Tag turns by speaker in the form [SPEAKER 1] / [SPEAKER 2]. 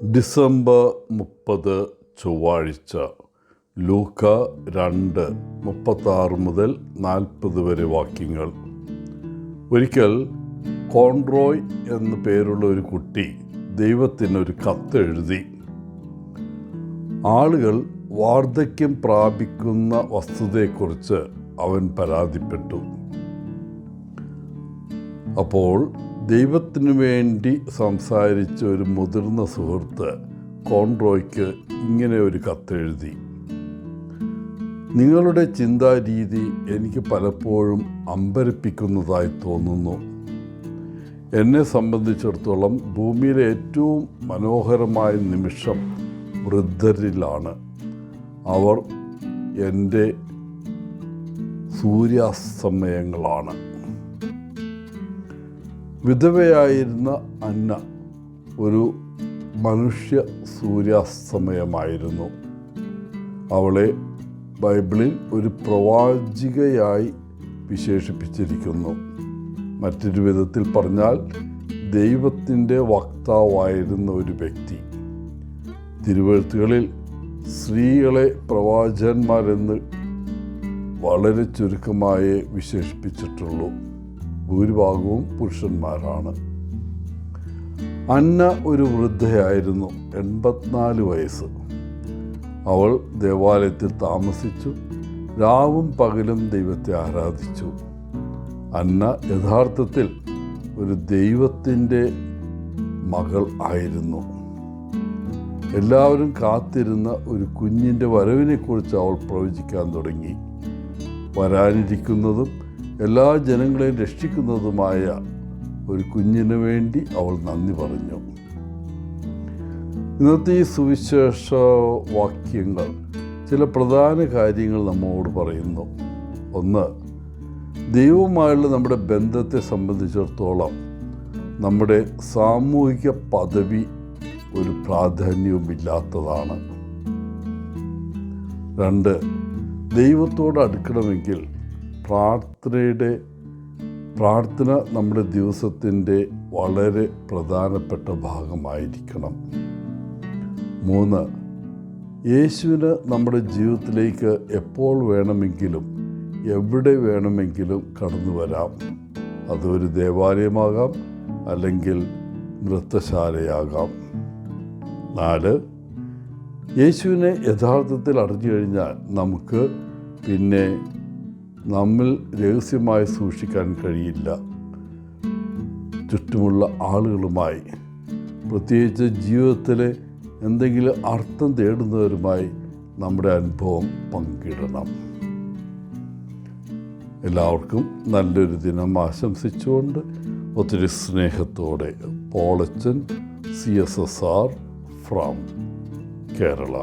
[SPEAKER 1] December 30 ചൊവ്വാഴ്ച. ലൂക്ക 2:36 മുതൽ 40 വരെ വാക്യങ്ങൾ. ഒരിക്കൽ കോൺറോയ് എന്നു പേരുള്ള ഒരു കുട്ടി ദൈവത്തിനൊരു കത്തെഴുതി. ആളുകൾ വാർദ്ധക്യം പ്രാപിക്കുന്ന വസ്തുതയെക്കുറിച്ച് അവൻ പരാതിപ്പെട്ടു. അപ്പോൾ ദൈവത്തിനു വേണ്ടി സംസാരിച്ച ഒരു മുതിർന്ന സുഹൃത്ത് കോൺറോയ്ക്ക് ഇങ്ങനെ ഒരു കത്തെഴുതി: നിങ്ങളുടെ ചിന്താരീതി എനിക്ക് പലപ്പോഴും അമ്പരപ്പിക്കുന്നതായി തോന്നുന്നു. എന്നെ സംബന്ധിച്ചിടത്തോളം ഭൂമിയിലെ ഏറ്റവും മനോഹരമായ നിമിഷം വൃദ്ധരിലാണ്. അവർ എൻ്റെ സൂര്യാസ്തമയങ്ങളാണ്. വിധവയായിരുന്ന അന്ന ഒരു മനുഷ്യ സൂര്യാസ്തമയമായിരുന്നു. അവളെ ബൈബിളിൽ ഒരു പ്രവാചികയായി വിശേഷിപ്പിച്ചിരിക്കുന്നു. മറ്റൊരു വിധത്തിൽ പറഞ്ഞാൽ ദൈവത്തിൻ്റെ വക്താവായിരുന്ന ഒരു വ്യക്തി. തിരുവെഴുത്തുകളിൽ സ്ത്രീകളെ പ്രവാചകന്മാരെന്ന് വളരെ ചുരുക്കമായേ വിശേഷിപ്പിച്ചിട്ടുള്ളൂ. ഭൂരിഭാഗവും പുരുഷന്മാരാണ്. അന്ന ഒരു വൃദ്ധയായിരുന്നു, 84 വയസ്സ്. അവൾ ദേവാലയത്തിൽ താമസിച്ചു, രാവും പകലും ദൈവത്തെ ആരാധിച്ചു. അന്ന യഥാർത്ഥത്തിൽ ഒരു ദൈവത്തിൻ്റെ മകൾ ആയിരുന്നു. എല്ലാവരും കാത്തിരുന്ന ഒരു കുഞ്ഞിൻ്റെ വരവിനെക്കുറിച്ച് അവൾ പ്രവചിക്കാൻ തുടങ്ങി. വരാനിരിക്കുന്നതും എല്ലാ ജനങ്ങളെയും രക്ഷിക്കുന്നതുമായ ഒരു കുഞ്ഞിന് വേണ്ടി അവൾ നന്ദി പറഞ്ഞു. ഇന്നത്തെ ഈ സുവിശേഷ വാക്യങ്ങൾ ചില പ്രധാന കാര്യങ്ങൾ നമ്മോട് പറയുന്നു. ഒന്ന്, ദൈവവുമായുള്ള നമ്മുടെ ബന്ധത്തെ സംബന്ധിച്ചിടത്തോളം നമ്മുടെ സാമൂഹിക പദവി ഒരു പ്രാധാന്യവുമില്ലാത്തതാണ്. 2, ദൈവത്തോട് അടുക്കണമെങ്കിൽ പ്രാർത്ഥന നമ്മുടെ ദിവസത്തിൻ്റെ വളരെ പ്രധാനപ്പെട്ട ഭാഗമായിരിക്കണം. 3, യേശുവിന് നമ്മുടെ ജീവിതത്തിലേക്ക് എപ്പോൾ വേണമെങ്കിലും എവിടെ വേണമെങ്കിലും കടന്നു വരാം. അതൊരു ദേവാലയമാകാം, അല്ലെങ്കിൽ നൃത്തശാലയാകാം. 4, യേശുവിനെ യഥാർത്ഥത്തിൽ അറിഞ്ഞു കഴിഞ്ഞാൽ നമുക്ക് പിന്നെ നമ്മിൽ രഹസ്യമായി സൂക്ഷിക്കാൻ കഴിയില്ല. ചുറ്റുമുള്ള ആളുകളുമായി, പ്രത്യേകിച്ച് ജീവിതത്തിലെ എന്തെങ്കിലും അർത്ഥം തേടുന്നവരുമായി നമ്മുടെ അനുഭവം പങ്കിടണം. എല്ലാവർക്കും നല്ലൊരു ദിനം ആശംസിച്ചുകൊണ്ട് ഒത്തിരി സ്നേഹത്തോടെ പോളച്ചൻ, CSSR ഫ്രം കേരള.